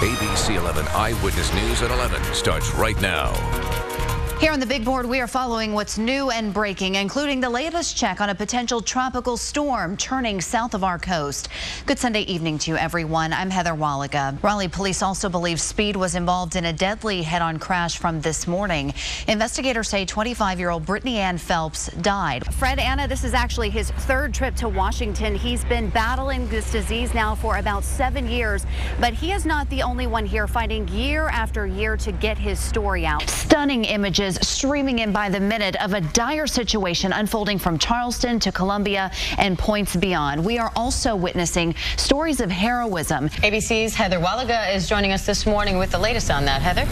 ABC 11 Eyewitness News at 11 starts right now. Here on the big board, we are following what's new and breaking, including the latest check on a potential tropical storm churning south of our coast. Good Sunday evening to you, everyone. I'm Heather Waliga. Raleigh police also believe speed was involved in a deadly head-on crash from this morning. Investigators say 25-year-old Brittany Ann Phelps died. Fred, Anna, this is actually his third trip to Washington. He's been battling this disease now for about 7 years, but he is not the only one here fighting year after year to get his story out. Stunning images streaming in by the minute of a dire situation unfolding from Charleston to Columbia and points beyond. We are also witnessing stories of heroism. ABC's Heather Waliga is joining us this morning with the latest on that. Heather?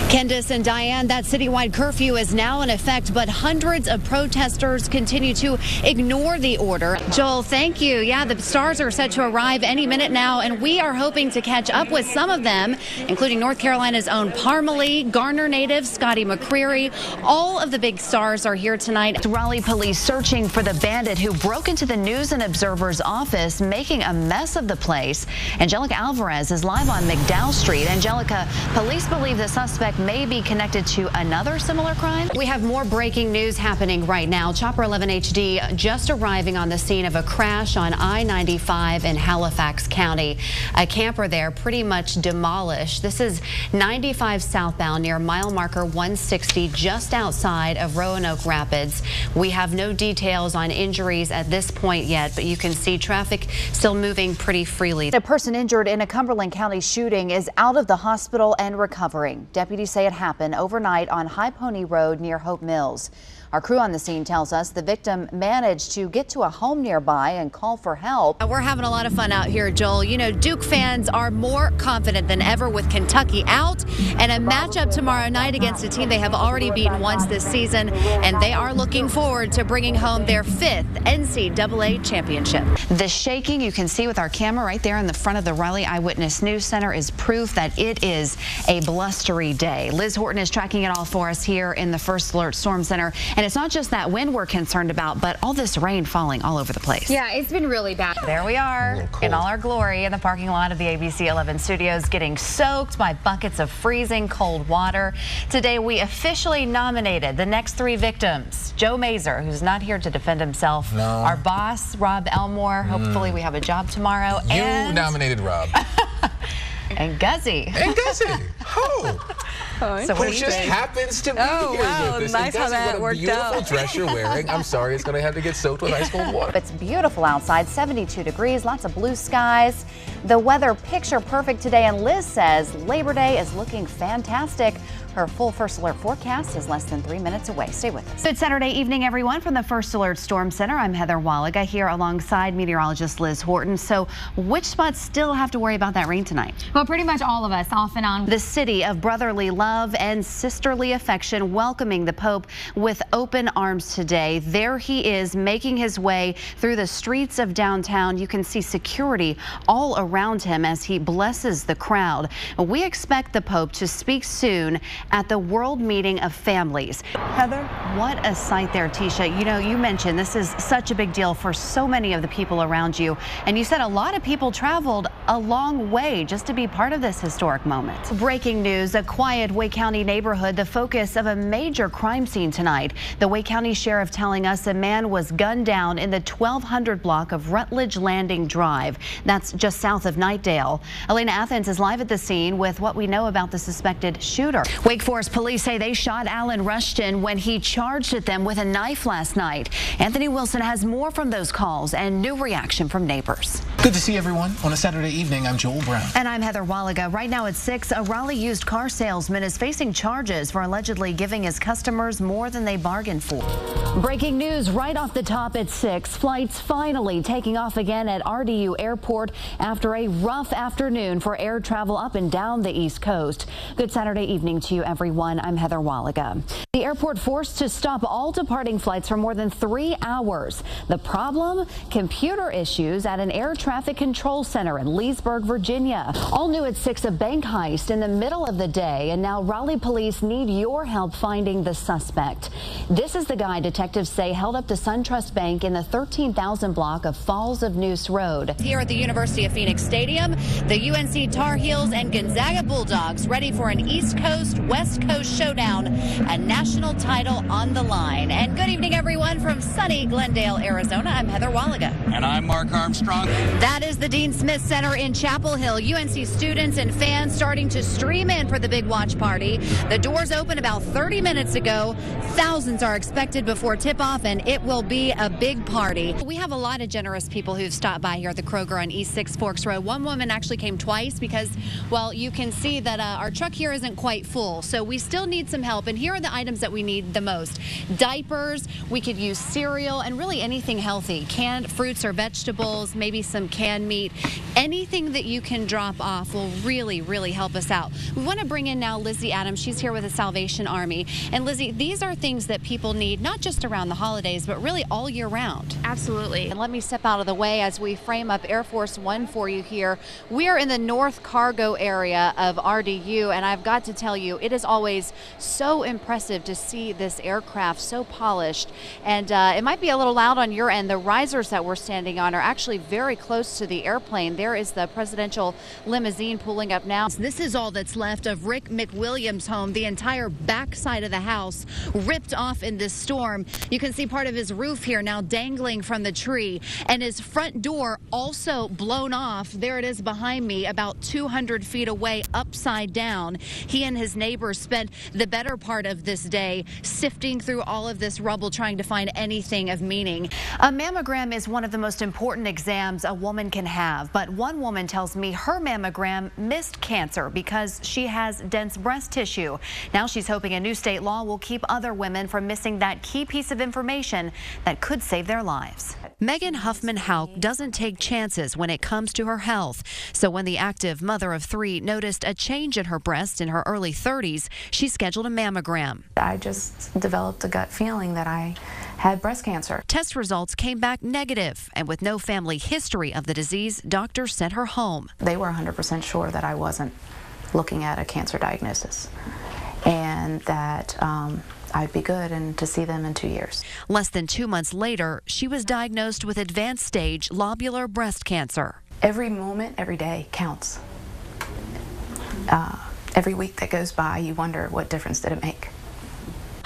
Candace and Diane, that citywide curfew is now in effect, but hundreds of protesters continue to ignore the order. Joel, thank you. Yeah, the stars are set to arrive any minute now, and we are hoping to catch up with some of them, including North Carolina's own Parmalee, Garner native Scotty McCreery. All of the big stars are here tonight. Raleigh police searching for the bandit who broke into the News and Observer's office, making a mess of the place. Angelica Alvarez is live on McDowell Street. Angelica, police believe the suspect may be connected to another similar crime. We have more breaking news happening right now. Chopper 11 HD just arriving on the scene of a crash on I-95 in Halifax County. A camper there pretty much demolished. This is 95 southbound near mile marker 160, just outside of Roanoke Rapids. We have no details on injuries at this point yet, but you can see traffic still moving pretty freely. A person injured in a Cumberland County shooting is out of the hospital and recovering. Deputies say it happened overnight on High Pony Road near Hope Mills. Our crew on the scene tells us the victim managed to get to a home nearby and call for help. We're having a lot of fun out here, Joel. You know, Duke fans are more confident than ever with Kentucky out and a matchup tomorrow night against a team they have already beaten once this season, and they are looking forward to bringing home their 5th NCAA championship. The shaking you can see with our camera right there in the front of the Raleigh Eyewitness News Center is proof that it is a blustery day. Liz Horton is tracking it all for us here in the First Alert Storm Center. And it's not just that wind we're concerned about, but all this rain falling all over the place. Yeah, it's been really bad. There we are in all our glory in the parking lot of the ABC 11 studios, getting soaked by buckets of freezing cold water. Today, we officially nominated the next 3 victims. Joe Mazer, who's not here to defend himself. No. Our boss, Rob Elmore. Hopefully we have a job tomorrow. You nominated Rob. And Guzzy. And Guzzy. Oh. So what Who just happens to be here with us. Nice how that worked out. What a beautiful dress you're wearing. I'm sorry, it's going to have to get soaked with ice cold water. It's beautiful outside, 72 degrees, lots of blue skies. The weather picture perfect today, and Liz says Labor Day is looking fantastic. Her full First Alert forecast is less than 3 minutes away. Stay with us. Good Saturday evening, everyone. From the First Alert Storm Center, I'm Heather Waliga here alongside meteorologist Liz Horton. So which spots still have to worry about that rain tonight? Well, pretty much all of us, off and on. The city of brotherly love and sisterly affection, welcoming the Pope with open arms today. There he is, making his way through the streets of downtown. You can see security all around him as he blesses the crowd. We expect the Pope to speak soon at the World Meeting of Families. Heather, what a sight there, Tisha. You know, you mentioned this is such a big deal for so many of the people around you, and you said a lot of people traveled a long way just to be part of this historic moment. Breaking news, a quiet Wake County neighborhood, the focus of a major crime scene tonight. The Wake County Sheriff telling us a man was gunned down in the 1200 block of Rutledge Landing Drive. That's just south of Knightdale. Elena Athens is live at the scene with what we know about the suspected shooter. Wake Forest police say they shot Alan Rushton when he charged at them with a knife last night. Anthony Wilson has more from those calls and new reaction from neighbors. Good to see everyone on a Saturday evening. I'm Joel Brown. And I'm Heather Waliga. Right now at 6, a Raleigh used car salesman is facing charges for allegedly giving his customers more than they bargained for. Breaking news right off the top at 6. Flights finally taking off again at RDU Airport after a rough afternoon for air travel up and down the East Coast. Good Saturday evening to you. you, everyone. I'm Heather Waliga. The airport forced to stop all departing flights for more than 3 hours. The problem? Computer issues at an air traffic control center in Leesburg, Virginia. All new at 6, a bank heist in the middle of the day, and now Raleigh police need your help finding the suspect. This is the guy detectives say held up to SunTrust Bank in the 13,000 block of Falls of Noose Road. Here at the University of Phoenix Stadium, the UNC Tar Heels and Gonzaga Bulldogs ready for an East Coast, West Coast showdown, a national title on the line. And good evening, everyone, from sunny Glendale, Arizona. I'm Heather Waliga. And I'm Mark Armstrong. That is the Dean Smith Center in Chapel Hill. UNC students and fans starting to stream in for the big watch party. The doors opened about 30 minutes ago. Thousands are expected before tip-off, and it will be a big party. We have a lot of generous people who've stopped by here at the Kroger on East 6 Forks Road. One woman actually came twice because, well, you can see that our truck here isn't quite full, so we still need some help. And here are the items that we need the most. Diapers, we could use cereal, and really anything healthy. Canned fruits or vegetables, maybe some canned meat. Anything that you can drop off will really, really help us out. We want to bring in now Lizzie Adams. She's here with the Salvation Army. And Lizzie, these are things that people need not just around the holidays, but really all year round. Absolutely. And let me step out of the way as we frame up Air Force One for you here. We are in the North Cargo area of RDU, and I've got to tell you, it is always so impressive to see this aircraft so polished. And it might be a little loud on your end. The risers that we're standing on are actually very close to the airplane. There is the presidential limousine pulling up now. This is all that's left of Rick McWilliams' home. The entire backside of the house ripped off in this storm. You can see part of his roof here now dangling from the tree, and his front door also blown off. There it is behind me, about 200 feet away, upside down. He and his neighbors spent the better part of this day sifting through all of this rubble, trying to find anything of meaning. A mammogram is one of the most important exams a woman can have, but one woman tells me her mammogram missed cancer because she has dense breast tissue. Now she's hoping a new state law will keep other women from missing that key piece of information that could save their lives. Megan Huffman-Hauk doesn't take chances when it comes to her health. So when the active mother of 3 noticed a change in her breast in her early 30s, she scheduled a mammogram. I just developed a gut feeling that I had breast cancer. Test results came back negative, and with no family history of the disease, doctors sent her home. They were 100% sure that I wasn't looking at a cancer diagnosis, and that I'd be good and to see them in 2 years. Less than 2 months later, she was diagnosed with advanced stage lobular breast cancer. Every moment, every day counts. Every week that goes by, you wonder, what difference did it make?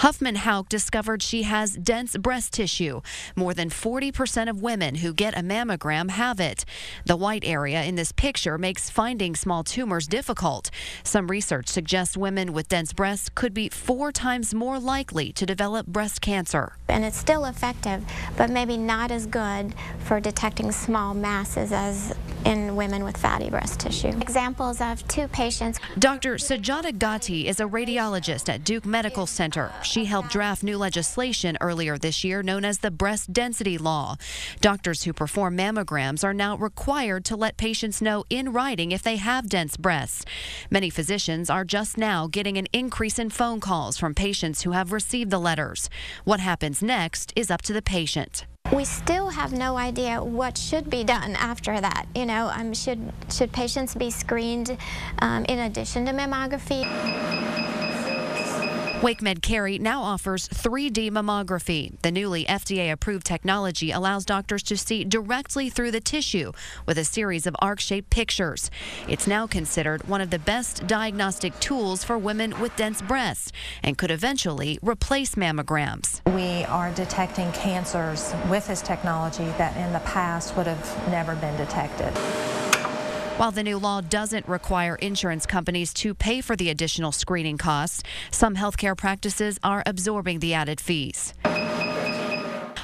Huffman-Hauk discovered she has dense breast tissue. More than 40% of women who get a mammogram have it. The white area in this picture makes finding small tumors difficult. Some research suggests women with dense breasts could be 4 times more likely to develop breast cancer. And it's still effective, but maybe not as good for detecting small masses as in women with fatty breast tissue. Examples of 2 patients. Dr. Sajada Gatti is a radiologist at Duke Medical Center. She helped draft new legislation earlier this year known as the Breast Density Law. Doctors who perform mammograms are now required to let patients know in writing if they have dense breasts. Many physicians are just now getting an increase in phone calls from patients who have received the letters. What happens next is up to the patient. We still have no idea what should be done after that. You know, should patients be screened in addition to mammography? WakeMed Carey now offers 3D mammography. The newly FDA-approved technology allows doctors to see directly through the tissue with a series of arc-shaped pictures. It's now considered one of the best diagnostic tools for women with dense breasts and could eventually replace mammograms. We are detecting cancers with this technology that in the past would have never been detected. While the new law doesn't require insurance companies to pay for the additional screening costs, some healthcare practices are absorbing the added fees.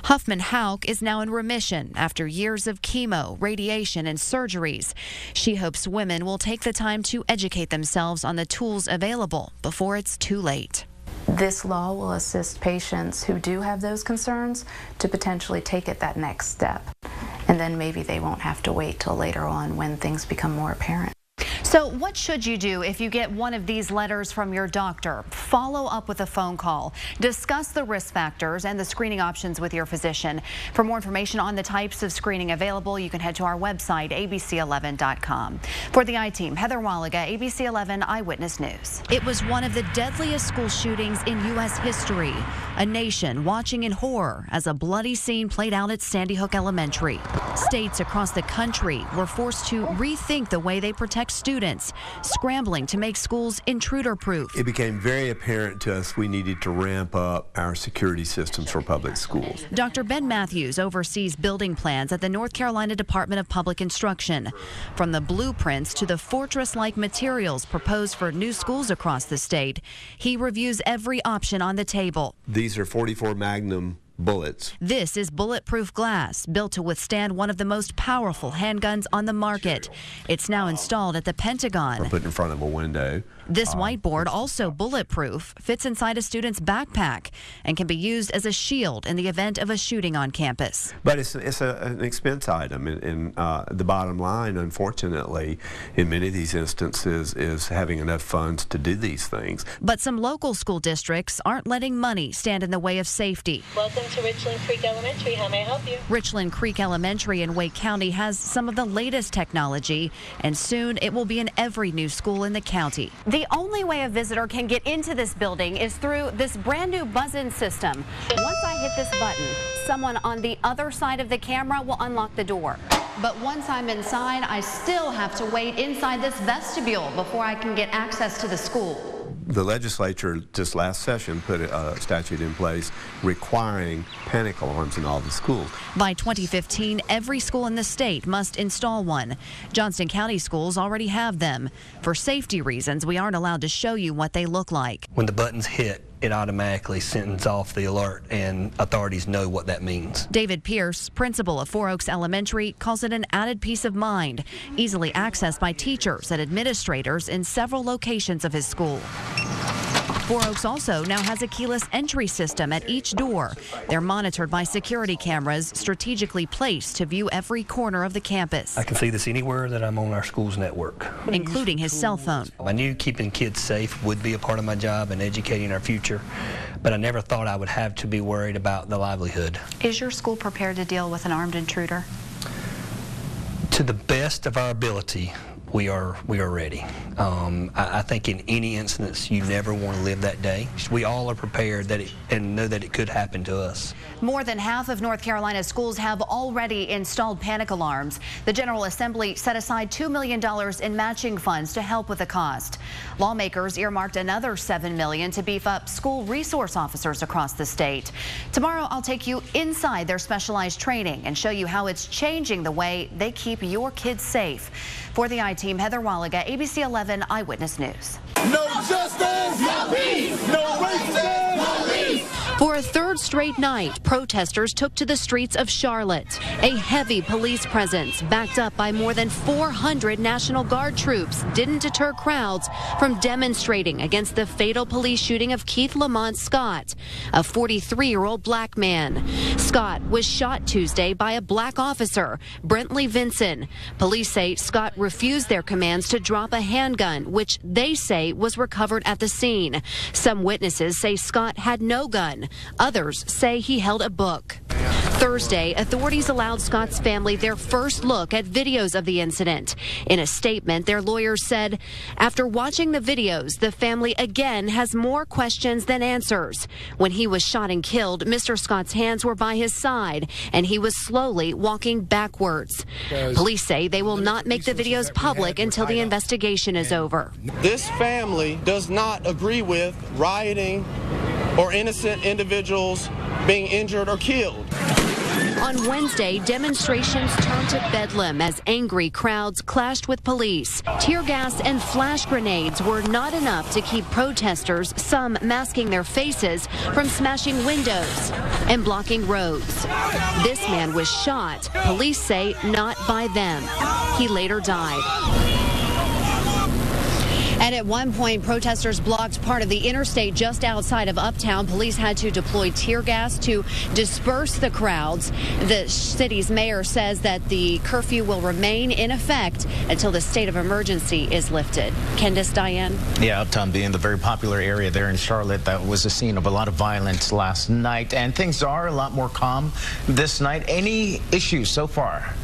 Huffman-Hauk is now in remission after years of chemo, radiation, and surgeries. She hopes women will take the time to educate themselves on the tools available before it's too late. This law will assist patients who do have those concerns to potentially take it that next step. And then maybe they won't have to wait till later on when things become more apparent. So what should you do if you get one of these letters from your doctor? Follow up with a phone call. Discuss the risk factors and the screening options with your physician. For more information on the types of screening available, you can head to our website, abc11.com. For the I-Team, Heather Waliga, ABC 11 Eyewitness News. It was one of the deadliest school shootings in U.S. history. A nation watching in horror as a bloody scene played out at Sandy Hook Elementary. States across the country were forced to rethink the way they protect students, scrambling to make schools intruder-proof. It became very apparent to us we needed to ramp up our security systems for public schools. Dr. Ben Matthews oversees building plans at the North Carolina Department of Public Instruction. From the blueprints to the fortress-like materials proposed for new schools across the state, he reviews every option on the table. These are 44 Magnum bullets. This is bulletproof glass built to withstand one of the most powerful handguns on the market. It's now installed at the Pentagon. Put in front of a window. This whiteboard, also bulletproof, fits inside a student's backpack and can be used as a shield in the event of a shooting on campus. But it's an expense item, and the bottom line, unfortunately, in many of these instances, is having enough funds to do these things. But some local school districts aren't letting money stand in the way of safety. Welcome to Richland Creek Elementary. How may I help you? Richland Creek Elementary in Wake County has some of the latest technology, and soon it will be in every new school in the county. The only way a visitor can get into this building is through this brand new buzz-in system. Once I hit this button, someone on the other side of the camera will unlock the door. But once I'm inside, I still have to wait inside this vestibule before I can get access to the school. The legislature just last session put a statute in place requiring panic alarms in all the schools. By 2015, every school in the state must install one. Johnston County schools already have them. For safety reasons, we aren't allowed to show you what they look like. When the buttons hit, it automatically sends off the alert, and authorities know what that means. David Pierce, principal of Four Oaks Elementary, calls it an added peace of mind, easily accessed by teachers and administrators in several locations of his school. Four Oaks also now has a keyless entry system at each door. They're monitored by security cameras strategically placed to view every corner of the campus. I can see this anywhere that I'm on our school's network, including his cell phone. I knew keeping kids safe would be a part of my job and educating our future, but I never thought I would have to be worried about the livelihood. Is your school prepared to deal with an armed intruder? To the best of our ability, we are ready. I think in any instance, you never want to live that day. We all are prepared and know that it could happen to us. More than half of North Carolina's schools have already installed panic alarms. The General Assembly set aside $2 million in matching funds to help with the cost. Lawmakers earmarked another $7 million to beef up school resource officers across the state. Tomorrow, I'll take you inside their specialized training and show you how it's changing the way they keep your kids safe. For the I-Team, Heather Waliga, ABC 11 Eyewitness News. No justice, no peace, no racism, no peace. For a third straight night, protesters took to the streets of Charlotte. A heavy police presence, backed up by more than 400 National Guard troops, didn't deter crowds from demonstrating against the fatal police shooting of Keith Lamont Scott, a 43-year-old black man. Scott was shot Tuesday by a black officer, Brentley Vinson. Police say Scott refused their commands to drop a handgun, which they say was recovered at the scene. Some witnesses say Scott had no gun. Others say he held a book. Thursday, authorities allowed Scott's family their first look at videos of the incident. In a statement, their lawyers said, after watching the videos, the family again has more questions than answers. When he was shot and killed, Mr. Scott's hands were by his side, and he was slowly walking backwards. Police say they will not make the videos public until the investigation is over. This family does not agree with rioting or innocent individuals being injured or killed. On Wednesday, demonstrations turned to bedlam as angry crowds clashed with police. Tear gas and flash grenades were not enough to keep protesters, some masking their faces, from smashing windows and blocking roads. This man was shot, police say not by them. He later died. And at one point, protesters blocked part of the interstate just outside of Uptown. Police had to deploy tear gas to disperse the crowds. The city's mayor says that the curfew will remain in effect until the state of emergency is lifted. Candace, Diane? Yeah, Uptown being the very popular area there in Charlotte that was the scene of a lot of violence last night. And things are a lot more calm this night. Any issues so far?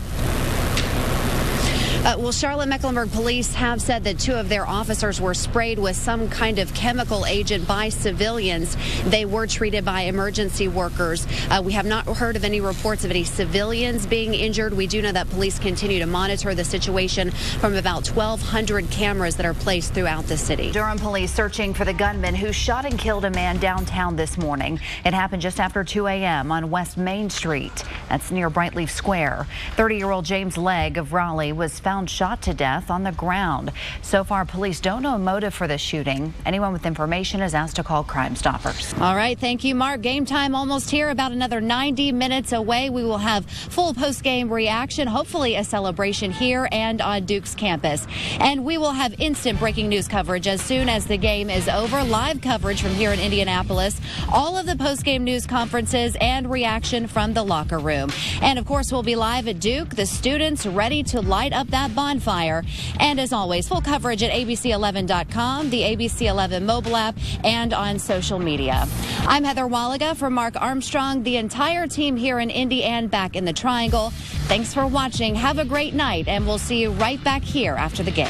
Well, Charlotte-Mecklenburg police have said that 2 of their officers were sprayed with some kind of chemical agent by civilians. They were treated by emergency workers. We have not heard of any reports of any civilians being injured. We do know that police continue to monitor the situation from about 1,200 cameras that are placed throughout the city. Durham police searching for the gunman who shot and killed a man downtown this morning. It happened just after 2 a.m. on West Main Street. That's near Brightleaf Square. 30-year-old James Legg of Raleigh was found shot to death on the ground. So far, police don't know a motive for the shooting. Anyone with information is asked to call Crime Stoppers. All right. Thank you, Mark. Game time almost here, about another 90 minutes away. We will have full post-game reaction, hopefully a celebration here and on Duke's campus. And we will have instant breaking news coverage as soon as the game is over. Live coverage from here in Indianapolis. All of the post-game news conferences and reaction from the locker room. And of course, we'll be live at Duke. The students ready to light up that bonfire. And as always, full coverage at abc11.com, the ABC11 mobile app, and on social media. I'm Heather Waliga for Mark Armstrong, the entire team here in Indy and back in the Triangle. Thanks for watching. Have a great night, and we'll see you right back here after the game.